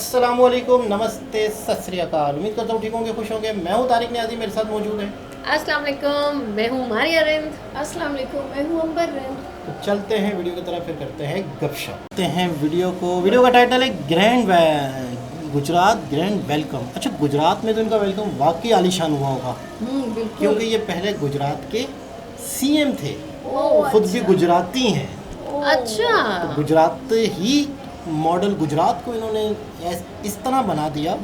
अस्सलामुअलैकुम, नमस्ते, सत श्री अकाल। उम्मीद करता हूँ ठीक होंगे, खुश होंगे। मैं हूँ तारिक नियाज़ी, मेरे साथ मौजूद है। अस्सलाम वालेकुम, मैं हूँ मारिया रिंद। अस्सलाम वालेकुम, मैं हूँ अंबर रिंद। तो चलते हैं वीडियो की तरफ, फिर करते हैं गपशप। करते हैं वीडियो का टाइटल है गुजरात ग्रैंड वेलकम। अच्छा, गुजरात में तो इनका वेलकम वाकई आलीशान हुआ होगा, बिल्कुल। क्योंकि ये पहले गुजरात के सीएम थे, ओह, खुद अच्छा। भी गुजराती हैं। अच्छा, तो गुजरात ही मॉडल गुजरात को इन्होंने इस तरह बना दिया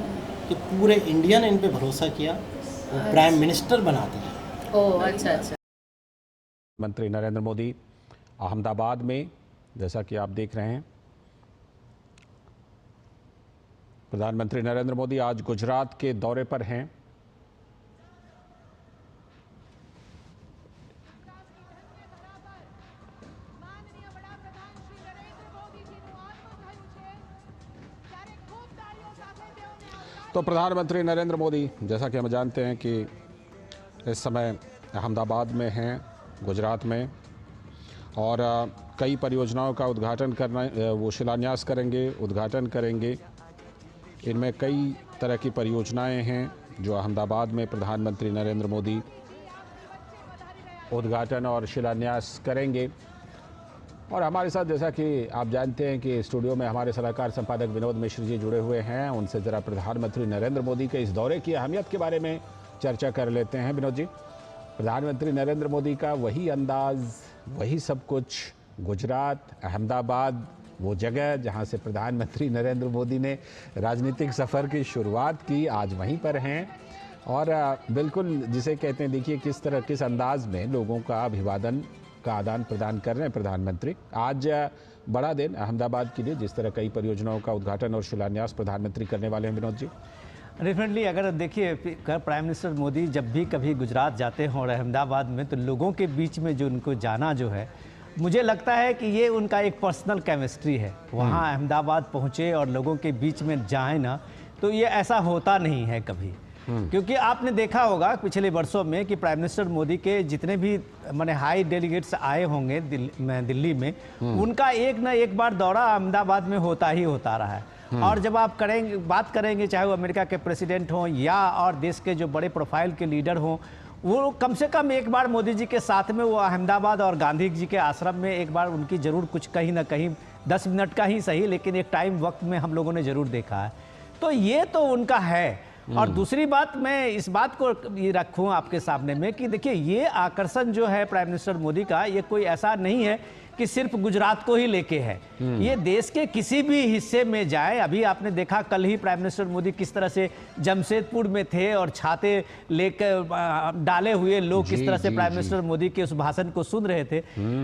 कि पूरे इंडिया ने इन पे भरोसा किया, वो प्राइम मिनिस्टर बना दिया। ओह अच्छा अच्छा। मंत्री नरेंद्र मोदी अहमदाबाद में, जैसा कि आप देख रहे हैं, प्रधानमंत्री नरेंद्र मोदी आज गुजरात के दौरे पर हैं। तो प्रधानमंत्री नरेंद्र मोदी, जैसा कि हम जानते हैं कि इस समय अहमदाबाद में हैं, गुजरात में, और कई परियोजनाओं का उद्घाटन करना, वो शिलान्यास करेंगे, उद्घाटन करेंगे। इनमें कई तरह की परियोजनाएं हैं जो अहमदाबाद में प्रधानमंत्री नरेंद्र मोदी उद्घाटन और शिलान्यास करेंगे। और हमारे साथ, जैसा कि आप जानते हैं कि स्टूडियो में हमारे सलाहकार संपादक विनोद मिश्र जी जुड़े हुए हैं, उनसे ज़रा प्रधानमंत्री नरेंद्र मोदी के इस दौरे की अहमियत के बारे में चर्चा कर लेते हैं। विनोद जी, प्रधानमंत्री नरेंद्र मोदी का वही अंदाज, वही सब कुछ, गुजरात, अहमदाबाद, वो जगह जहां से प्रधानमंत्री नरेंद्र मोदी ने राजनीतिक सफ़र की शुरुआत की, आज वहीं पर हैं। और बिल्कुल जिसे कहते हैं, देखिए किस अंदाज में लोगों का अभिवादन का आदान प्रदान कर रहे हैं प्रधानमंत्री। आज बड़ा दिन अहमदाबाद के लिए, जिस तरह कई परियोजनाओं का उद्घाटन और शिलान्यास प्रधानमंत्री करने वाले हैं। विनोद जी, डेफिनेटली अगर देखिए, प्राइम मिनिस्टर मोदी जब भी कभी गुजरात जाते हों और अहमदाबाद में, तो लोगों के बीच में जो उनको जाना जो है, मुझे लगता है कि ये उनका एक पर्सनल केमिस्ट्री है। वहाँ अहमदाबाद पहुँचे और लोगों के बीच में जाए ना, तो ये ऐसा होता नहीं है कभी। क्योंकि आपने देखा होगा पिछले वर्षों में कि प्राइम मिनिस्टर मोदी के जितने भी माने हाई डेलीगेट्स आए होंगे दिल्ली में, उनका एक ना एक बार दौरा अहमदाबाद में होता ही होता रहा है। और जब आप बात करेंगे, चाहे वो अमेरिका के प्रेसिडेंट हों या और देश के जो बड़े प्रोफाइल के लीडर हों, वो कम से कम एक बार मोदी जी के साथ में वो अहमदाबाद और गांधी जी के आश्रम में एक बार उनकी ज़रूर कुछ कहीं ना कहीं 10 मिनट का ही सही, लेकिन एक टाइम वक्त में हम लोगों ने ज़रूर देखा है। तो ये तो उनका है। और दूसरी बात, मैं इस बात को ये रखूं आपके सामने में कि देखिए, ये आकर्षण जो है प्राइम मिनिस्टर मोदी का, ये कोई ऐसा नहीं है कि सिर्फ गुजरात को ही लेके है। ये देश के किसी भी हिस्से में जाए। अभी आपने देखा कल ही प्राइम मिनिस्टर मोदी किस तरह से जमशेदपुर में थे और छाते लेकर डाले हुए लोग किस तरह से प्राइम मिनिस्टर मोदी के उस भाषण को सुन रहे थे।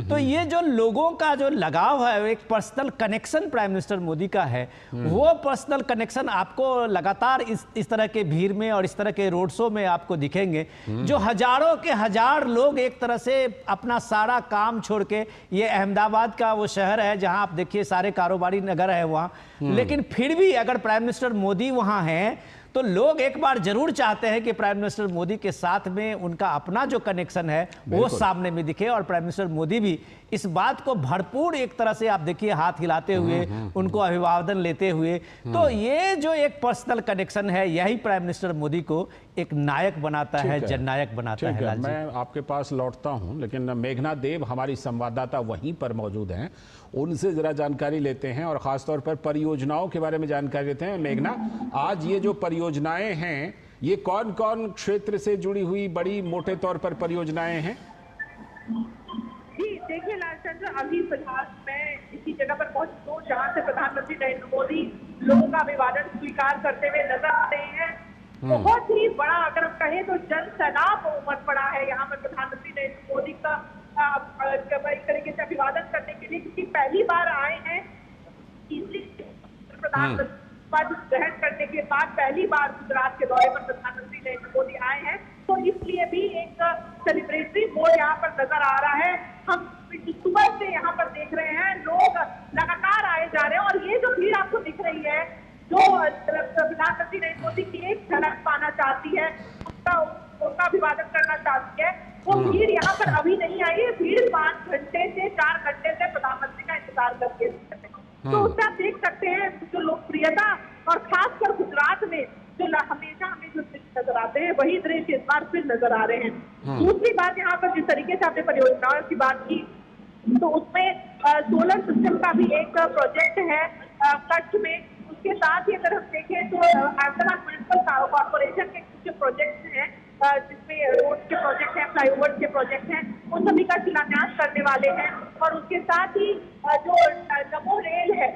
तो ये जो लोगों का जो लगाव है, एक personal connection prime minister Modi का है, वो पर्सनल कनेक्शन आपको लगातार इस तरह के भीड़ में और इस तरह के रोड शो में आपको दिखेंगे, जो हजारों के हजार लोग एक तरह से अपना सारा काम छोड़ के, ये अहमदाबाद का वो शहर है जहां आप देखिए सारे कारोबारी नगर है वहां, लेकिन फिर भी अगर प्राइम मिनिस्टर मोदी वहां हैं, तो लोग एक बार जरूर चाहते हैं कि प्राइम मिनिस्टर मोदी के साथ में उनका अपना जो कनेक्शन है वो सामने में दिखे। और प्राइम मिनिस्टर मोदी भी इस बात को भरपूर एक तरह से आप देखिए हाथ हिलाते हुए उनको अभिवादन लेते हुए। तो ये जो एक पर्सनल कनेक्शन है, यही प्राइम मिनिस्टर मोदी को एक नायक बनाता है, जननायक बनाता है। मैं आपके पास लौटता हूं, लेकिन मेघना देव हमारी संवाददाता वहीं पर मौजूद हैं, उनसे जरा जानकारी लेते हैं और खासतौर पर परियोजनाओं के बारे में जानकारी लेते हैं। मेघना, आज ये जो परियोजनाएं हैं, ये कौन कौन क्षेत्र से जुड़ी हुई बड़ी मोटे तौर पर परियोजनाएं हैं? जी देखिए लालचंद्र, अभी फिलहाल मैं इसी जगह पर पहुंची हूँ जहाँ से प्रधानमंत्री नरेंद्र मोदी लोगों का अभिवादन स्वीकार करते हुए नजर आ रहे हैं। बहुत ही बड़ा, अगर हम कहें तो जन सैलाब उमड़ पड़ा है यहाँ पर प्रधानमंत्री नरेंद्र मोदी का एक तरीके से अभिवादन करने के लिए, क्योंकि पहली बार आए हैं प्रधानमंत्री पद ग्रहण करने के बाद पहली बार गुजरात के दौरे पर प्रधानमंत्री नरेंद्र मोदी आए हैं। तो इसलिए भी एक सेलिब्रेटरी मोड यहाँ पर नजर आ रहा है। हम सुबह से यहाँ पर देख रहे हैं, लोग लगातार आए जा रहे हैं और ये जो भीड़ आपको दिख रही है, जो प्रधानमंत्री नरेंद्र मोदी की एक झलक पाना चाहती है, उनका अभिवादन करना चाहती है, वो भीड़ यहाँ पर अभी नहीं आई है। भीड़ 5 घंटे से 4 घंटे से प्रधानमंत्री का इंतजार करके, तो उससे आप देख सकते हैं जो लोकप्रियता और करते हैं वही दृश्य इस बार फिर नजर आ रहे हैं। दूसरी बात, यहाँ पर जिस तरीके से आपने परियोजनाओं की बात की, तो उसमें सोलर सिस्टम का भी एक प्रोजेक्ट है कच्छ में। उसके साथ ही अगर हम देखें तो अहमदाबाद म्युनिसिपल कॉर्पोरेशन के कुछ प्रोजेक्ट हैं जिसमें रोड के प्रोजेक्ट हैं, फ्लाईओवर के प्रोजेक्ट हैं, उन सभी का शिलान्यास करने वाले हैं। और उसके साथ ही जो नमो रेल है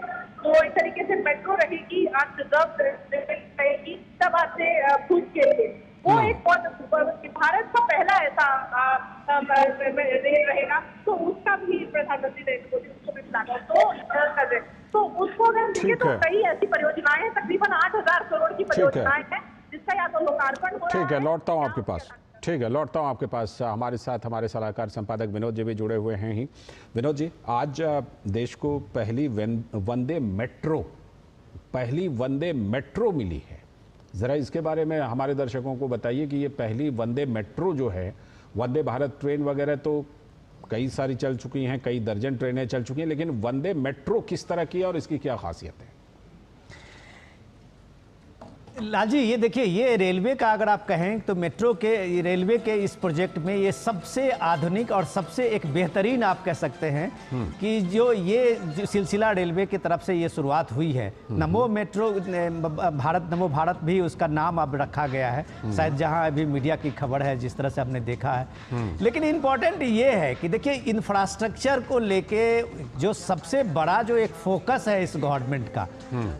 वो एक तरीके से मेट्रो रहेगी, अनरिजर्व रहेगी तब से भुज के लिए। वो एक बहुत भारत का पहला ऐसा रेल रहेगा, तो उसका भी प्रधानमंत्री नरेंद्र मोदी उसको भी प्लान कर रहे हैं। तो उसको अगर देखें तो कई ऐसी परियोजनाएं हैं, तकरीबन 8,000 करोड़ की परियोजनाएं हैं जिसका या तो लोकार्पण हो रहा है। ठीक है, लौटता हूँ आपके पास। ठीक है, लौटता हूँ आपके पास। हमारे साथ हमारे सलाहकार संपादक विनोद जी भी जुड़े हुए हैं ही। विनोद जी, आज देश को पहली वंदे मेट्रो मिली है। ज़रा इसके बारे में हमारे दर्शकों को बताइए कि ये पहली वंदे मेट्रो जो है, वंदे भारत ट्रेन वगैरह तो कई सारी चल चुकी हैं, कई दर्जन ट्रेनें चल चुकी हैं, लेकिन वंदे मेट्रो किस तरह की है और इसकी क्या खासियत है? लालजी, ये देखिए, ये रेलवे का अगर आप कहें तो मेट्रो के रेलवे के इस प्रोजेक्ट में ये सबसे आधुनिक और सबसे एक बेहतरीन आप कह सकते हैं कि जो सिलसिला रेलवे की तरफ से ये शुरुआत हुई है। नमो मेट्रो भारत, नमो भारत भी उसका नाम अब रखा गया है, शायद जहां अभी मीडिया की खबर है जिस तरह से हमने देखा है। लेकिन इम्पोर्टेंट ये है कि देखिए, इंफ्रास्ट्रक्चर को लेके जो सबसे बड़ा जो एक फोकस है इस गवर्नमेंट का,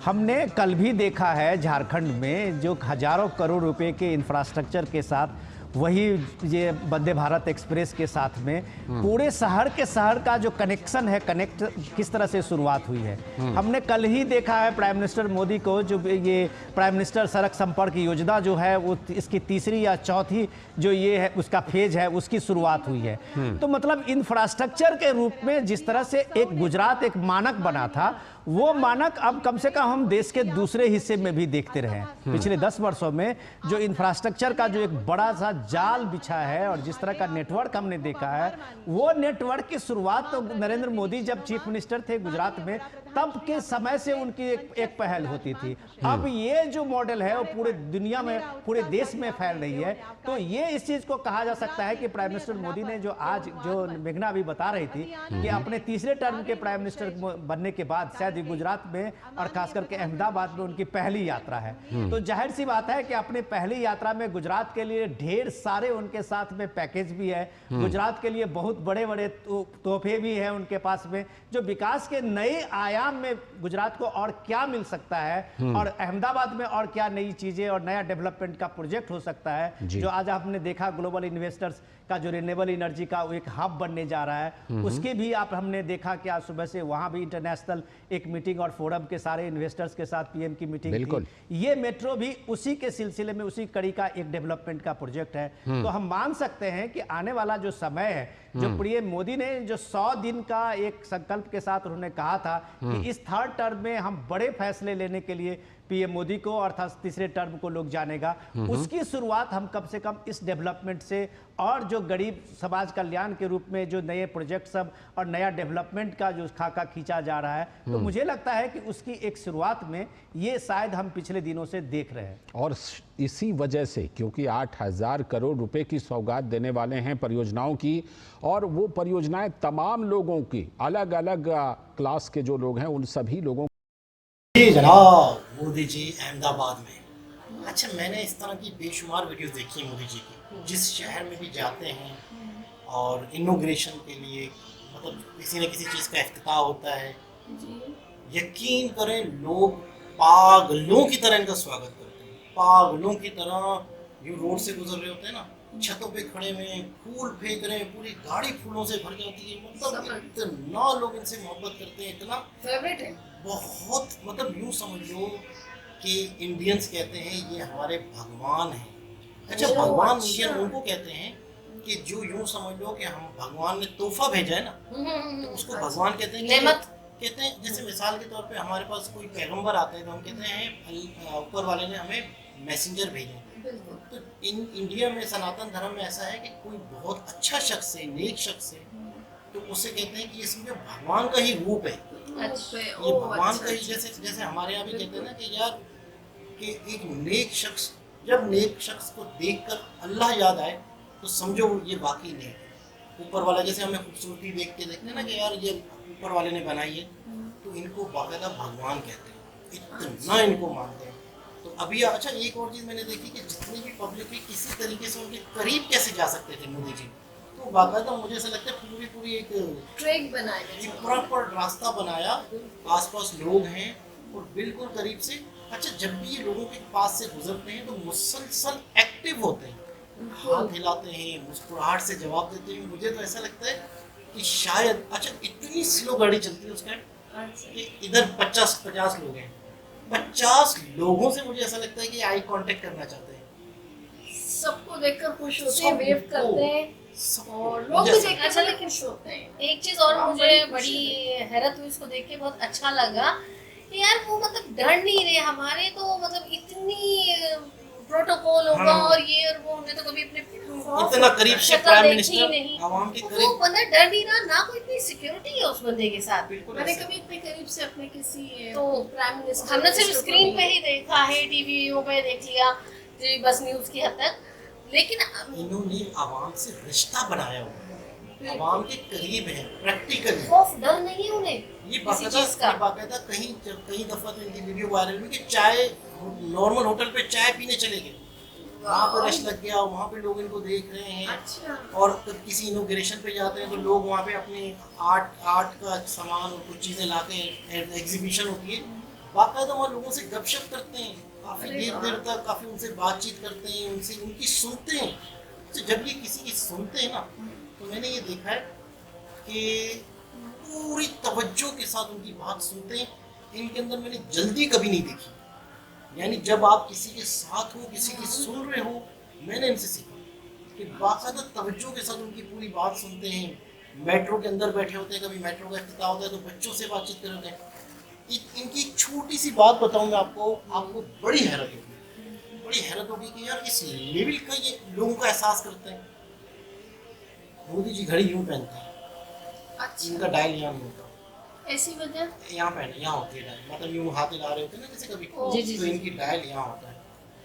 हमने कल भी देखा है झारखंड में जो हजारों करोड़ रुपए के इंफ्रास्ट्रक्चर के साथ, वही ये वंदे भारत एक्सप्रेस के साथ में पूरे शहर के शहर का जो कनेक्शन है, कनेक्ट किस तरह से शुरुआत हुई है। हमने कल ही देखा है प्राइम मिनिस्टर मोदी को, जो ये प्राइम मिनिस्टर सड़क संपर्क योजना जो है वो इसकी तीसरी या चौथी जो ये है उसका फेज है, उसकी शुरुआत हुई है। तो मतलब इंफ्रास्ट्रक्चर के रूप में जिस तरह से एक गुजरात एक मानक बना था, वो मानक अब कम से कम हम देश के दूसरे हिस्से में भी देखते रहे। पिछले 10 वर्षों में जो इंफ्रास्ट्रक्चर का जो एक बड़ा सा जाल बिछा है और जिस तरह का नेटवर्क हमने देखा है, वो नेटवर्क की शुरुआत तो नरेंद्र मोदी जब चीफ मिनिस्टर थे गुजरात में, तब के समय से उनकी एक पहल होती थी। अब ये जो मॉडल है वो पूरे दुनिया में, पूरे देश में फैल रही है। तो ये इस चीज को कहा जा सकता है कि प्राइम मिनिस्टर मोदी ने जो आज जो मेघना अभी बता रही थी कि अपने तीसरे टर्म के प्राइम मिनिस्टर बनने के बाद शायद गुजरात में और खास करके अहमदाबाद में उनकी पहली यात्रा है। तो जाहिर सी बात है कि अपनी पहली यात्रा में गुजरात के लिए ढेर सारे उनके साथ में पैकेज भी है, गुजरात के लिए बहुत बड़े बड़े तोहफे भी हैं उनके पास में, जो विकास के नए आयाम में गुजरात को और क्या मिल सकता है और अहमदाबाद में और क्या नई चीजें और नया डेवलपमेंट का प्रोजेक्ट हो सकता है। जो आज आपने देखा ग्लोबल इन्वेस्टर्स का जो रिन्यूएबल एनर्जी का एक हब बनने जा रहा है, उसके भी हमने देखा कि आज सुबह से वहां भी इंटरनेशनल एक मीटिंग और फोरम के सारे इन्वेस्टर्स के साथ पीएम की मीटिंग थी। ये मेट्रो भी उसी के सिलसिले में, उसी कड़ी का एक डेवलपमेंट का प्रोजेक्ट है। तो हम मान सकते हैं कि आने वाला जो समय है, जो पीएम मोदी ने जो 100 दिन का एक संकल्प के साथ उन्होंने कहा था कि इस थर्ड टर्म में हम बड़े फैसले लेने के लिए पीएम मोदी को अर्थात तीसरे टर्म को लोग जानेगा, उसकी शुरुआत हम कम से कम इस डेवलपमेंट से और जो गरीब समाज कल्याण के रूप में जो नए प्रोजेक्ट सब और नया डेवलपमेंट का जो खाका खींचा जा रहा है, तो मुझे लगता है कि उसकी एक शुरुआत में ये शायद हम पिछले दिनों से देख रहे हैं। और इसी वजह से, क्योंकि 8,000 करोड़ रुपए की सौगात देने वाले हैं परियोजनाओं की, और वो परियोजनाएं तमाम लोगों की, अलग अलग क्लास के जो लोग हैं उन सभी लोगों जी जनाब, मोदी जी अहमदाबाद में। अच्छा, मैंने इस तरह की बेशुमार वीडियोस देखी हैं मोदी जी की, जिस शहर में भी जाते हैं और इनॉग्रेशन के लिए, मतलब किसी न किसी चीज़ का इफ्तिताह होता है, यकीन करें लोग पागलों की तरह इनका स्वागत करते हैं। पागलों की तरह यूँ रोड से गुजर रहे होते हैं ना, छतों पे खड़े हुए फूल फेंक रहे हैं, पूरी गाड़ी फूलों से भर जाती है। मतलब इतना लोग इनसे मोहब्बत करते हैं, इतना फेवरेट है बहुत, मतलब यूँ समझ लो कि इंडियंस कहते हैं ये हमारे भगवान हैं। अच्छा, भगवान इंडियन उनको कहते हैं कि जो यूँ समझ लो कि हम भगवान ने तोहफा भेजा है ना, तो उसको भगवान कहते हैं। नेमत कहते हैं, जैसे मिसाल के तौर पे हमारे पास कोई पैगंबर आते हैं तो हम कहते हैं ऊपर वाले ने हमें मैसेंजर भेजा। तो इंडिया में सनातन धर्म में ऐसा है कि कोई बहुत अच्छा शख्स है, नेक शख्स है, तो उसे कहते हैं कि ये समझो भगवान का ही रूप है। अच्छा, ये भगवान का ही, जैसे हमारे यहाँ भी कहते हैं ना कि यार कि एक नेक शख्स जब नेक शख्स को देखकर अल्लाह याद आए तो समझो ये वाकई नेक है। ऊपर वाला जैसे हमें खूबसूरती देख के देखते हैं ना कि यार ये ऊपर वाले ने बनाई है, तो इनको बाकायदा भगवान कहते हैं, इतना इनको मानते हैं। तो अभी अच्छा एक और चीज़ मैंने देखी कि जितनी भी पब्लिक है किसी तरीके से उनके करीब कैसे जा सकते थे मोदी जी, तो बाकायदा मुझे ऐसा लगता है पूरी एक ट्रैक बनाए एक प्रॉपर रास्ता बनाया, आसपास लोग हैं और बिल्कुल करीब से। अच्छा जब भी ये लोगों के पास से गुजरते हैं तो मुसलसल एक्टिव होते हैं, हाथ हिलाते हैं, मुस्कुराहट से जवाब देते हैं। मुझे तो ऐसा लगता है कि शायद अच्छा इतनी स्लो गाड़ी चलती है उस टाइम कि इधर 50 लोग हैं, 50 लोगों से मुझे ऐसा लगता है कि आई कांटेक्ट करना चाहते हैं, सबको देखकर खुश होते हैं, सबको। वेव करते हैं सबको। और लोग भी मुझे देखकर अच्छा, बड़े लेकिन खुश होते हैं। एक चीज और हाँ, मुझे बड़ी बड़ी खुशी हैरत हुई इसको देख के, बहुत अच्छा लगा कि यार वो मतलब डर नहीं रहे। हमारे तो मतलब इतनी प्रोटोकॉल होगा हाँ। और ये और वो, हमने तो कभी अपने इतना करीब से शक्ल प्राइम देखी ही मिनिस्टर नहीं। आवाम के वो करीब बंदा डर नहीं रहा ना, कोई इतनी सिक्योरिटी है उस बंदे के साथ। बिल्कुल मैंने ऐसे। कभी इतने करीब से अपने किसी तो प्राइम मिनिस्टर हमने सिर्फ को स्क्रीन पे नहीं- ही देखा है, टीवी पे देख लिया, जी बस न्यूज की हद तक, लेकिन इन्होंने आवाम से रिश्ता बनाया हुआ, आवाम के करीब है प्रैक्टिकली। खौफ डर नहीं है उन्हें ये किसी बाकायदा चीज का। ये बाकायदा कई दफा तो इनकी वीडियो वायरल हुई कि चाय नॉर्मल होटल पे चाय पीने चले गए, वहाँ पे रश लग गया, वहाँ पे लोग इनको देख रहे हैं। अच्छा और जब किसी इनोग्रेशन पे जाते हैं तो लोग वहाँ पे अपने आर्ट का सामान और कुछ चीज़ें लाते हैं, एग्जीबिशन होती है, बाकायदा वहाँ लोगों से गपशप करते हैं, काफ़ी अरे देर वाह। देर तक काफ़ी उनसे बातचीत करते हैं, उनसे उनकी सुनते हैं। तो जब ये किसी की सुनते हैं ना, तो मैंने ये देखा है कि पूरी तवज्जो के साथ उनकी बात सुनते हैं। इनके अंदर मैंने जल्दी कभी नहीं देखी, यानी जब आप किसी के साथ हो, किसी की सुन रहे हो, मैंने इनसे सीखा कि बाकायदा तवज्जो के साथ उनकी पूरी बात सुनते हैं। मेट्रो के अंदर बैठे होते हैं, कभी मेट्रो का इफ्तिताह होता है तो बच्चों से बातचीत कर रहे हैं। इनकी एक छोटी सी बात बताऊं मैं आपको बड़ी हैरत होगी कि यार इस लेवल का ये लोगों का एहसास करते हैं। मोदी जी घड़ी यूं पहनते हैं, अच्छा इनका डायल यहाँ नहीं होता, ऐसी वजह यहाँ पहने, यहाँ होती है डायल, मतलब यूं हाथ हिला रहे होते हैं ना जैसे कभी, जी, जी, तो जी। इनकी डायल यहाँ होता है।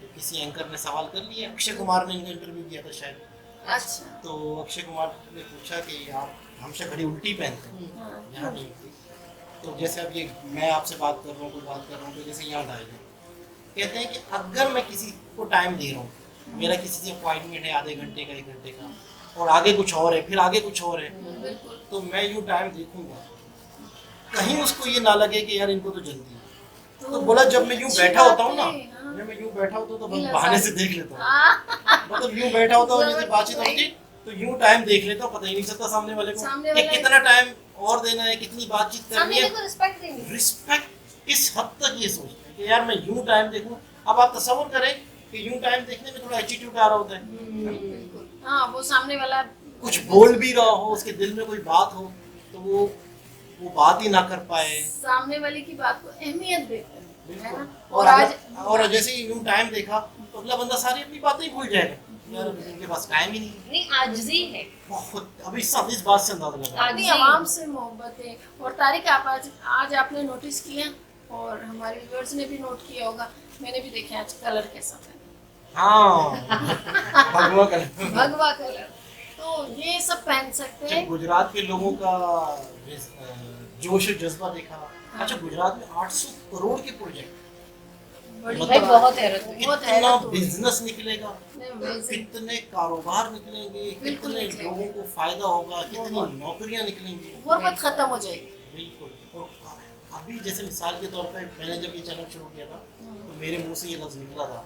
तो किसी एंकर ने सवाल कर लिया, अक्षय कुमार ने इनका इंटरव्यू किया था शायद, अच्छा तो अक्षय कुमार ने पूछा कि आप हमेशा घड़ी उल्टी पहनते हैं, हाँ, यहाँ नहीं होती। तो जैसे अब ये मैं आपसे बात कर रहा हूँ, कोई बात कर रहा हूँ, तो जैसे यहाँ डायल है, कहते हैं कि अगर मैं किसी को टाइम दे रहा हूँ, मेरा किसी से अपॉइंटमेंट है आधे घंटे का 1 घंटे का, और आगे कुछ और है, फिर आगे कुछ और है, बिल्कुल तो मैं यूँ टाइम देखूंगा, कहीं उसको ये ना लगे कि यार इनको तो जल्दी है। तो बोला जब मैं यूँ अच्छी बैठा होता बात हूँ ना, है, हाँ। जब मैं यूँ बैठा होता हूँ तो दिल बस बहाने आजाद। से देख लेता हूँ, मतलब यूँ बैठा होता हूँ, जैसे बातचीत होती है तो यूँ टाइम देख लेता हूँ, पता ही नहीं चलता सामने वाले को सामने कि वाला- कितना टाइम और देना है, कितनी बातचीत करनी सामने है। को रिस्पेक्ट देंगे। रिस्पेक्ट किस हद तक ये सोचते हैं कि यार मैं यूं टाइम देखूं। अब आप तस्वर करें कि यूं टाइम देखने में थोड़ा एटीट्यूड आ रहा होता है, बिल्कुल हाँ वो सामने वाला कुछ बोल भी रहा हो, उसके दिल में कोई बात हो, तो वो बात ही ना कर पाए। सामने वाले की बात को अहमियत देते हैं, है बिल्कुल। ना? और आज और जैसे ही यूं टाइम देखा तो अगला बंदा सारी अपनी बातें ही भूल जाएगा, यार इनके पास टाइम ही नहीं है। नहीं, आजिज़ी है। बहुत अभी इस बात से अंदाजा लगा। आज- अपनी आवाम से मोहब्बत है। और तारिक आप आज आपने नोटिस किया और हमारे व्यूअर्स ने भी नोट किया होगा, मैंने भी देखा आज कलर कैसा था, हाँ भगवा कलर। भगवा कलर, तो ये सब पहन सकते अच्छा, हैं। गुजरात के लोगों का जोश और जज्बा देखा। अच्छा गुजरात में 800 करोड़ के प्रोजेक्ट, बड़ी भाई बात बहुत है। हैरत हुई। बहुत कितना हैरत हुई। बिजनेस निकलेगा, Amazing। कितने कारोबार निकलेंगे, बिल्कुल कितने निकलेंगे। लोगों को फायदा होगा, कितनी नौकरियां निकलेंगी। गुर्बत खत्म हो जाएगी। बिल्कुल। और अभी जैसे मिसाल के तौर पे मैंने जब ये चैनल शुरू किया था तो मेरे मुंह से ये लफ्ज निकला था,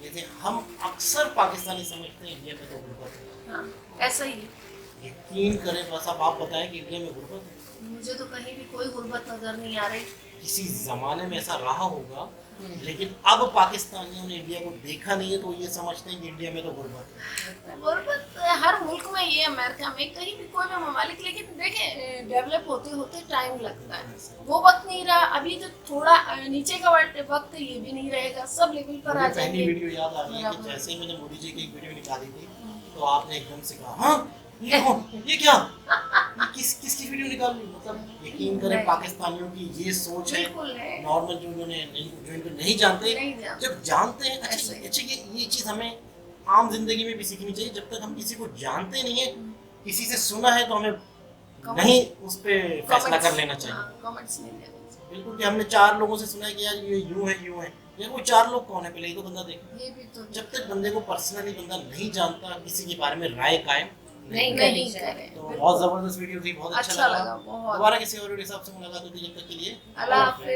जैसे हम अक्सर पाकिस्तानी समझते हैं इंडिया में तो गुर्बत है। हाँ ऐसा ही है। यकीन करें, बस अब आप बताएं कि इंडिया में गुर्बत है। मुझे तो कहीं भी कोई गुर्बत नजर नहीं आ रही। किसी जमाने में ऐसा रहा होगा, लेकिन अब पाकिस्तानियों ने इंडिया को देखा नहीं है तो ये समझते हैं कि इंडिया में तो गुर्बत है। गुर्बत हर मुल्क में ये, अमेरिका में कहीं भी कोई भी ममालिक, लेकिन देखें डेवलप होते होते टाइम लगता है। वो वक्त नहीं रहा, अभी जो थोड़ा नीचे का वक्त है ये भी नहीं रहेगा, सब लेवल पर आ मुझे पहली जाएंगे। वीडियो याद आ रही है कि जैसे ही मैंने मोदी जी की एक वीडियो निकाली थी तो आपने एकदम से कहा हाँ ये कौन, ये क्या, ये किसकी वीडियो निकाल ली। मतलब यकीन करें नहीं। पाकिस्तानियों की ये सोच है, बिल्कुल है। नॉर्मल जो इनको नहीं जानते, नहीं जानते। जब जानते हैं ऐसे। अच्छा ये चीज़ हमें आम जिंदगी में भी सीखनी चाहिए। जब तक हम किसी को जानते नहीं है, किसी से सुना है तो हमें नहीं उस पे फैसला कर लेना चाहिए। कमेंट्स नहीं देने चाहिए। बिल्कुल कि हमने 4 लोगों से सुना है कि यार ये यूं है यार वो 4 लोग कौन है, पहले ये तो बंदा देखो। ये भी तो जब तक बंदे को पर्सनली बंदा नहीं जानता, किसी के बारे में राय कायम नहीं नहीं करें। करें। तो बहुत जबरदस्त वीडियो थी, बहुत अच्छा अच्छा लगा। लगा बहुत। दोबारा किसी और वीडियो के साथ मुलाकात होगी, जब तक के लिए अल्लाह हाफिज।